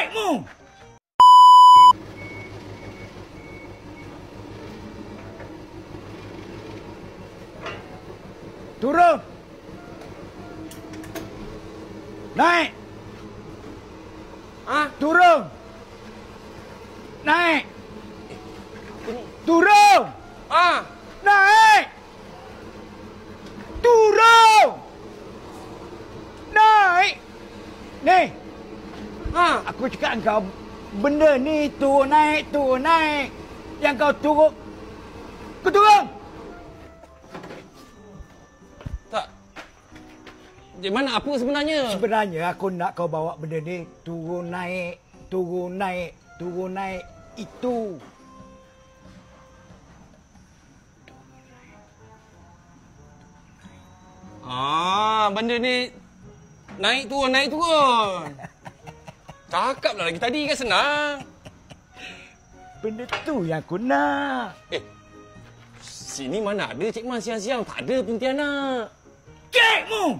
Cikmu! Turun! Naik! Ah, Turun! Naik! Turun! ah, Naik! Turun! Naik! Ni, ah. aku cakap kau benda ni turun naik. Yang kau turun, kau turun! Tak. Di mana apa sebenarnya? Sebenarnya aku nak kau bawa benda ni turun naik itu. Ah, benda ni naik turun. Cakaplah lagi tadi kan senang. Benda tu yang aku nak. Sini mana ada Cik Man siang-siang, tak ada Pontianak. Cikmu!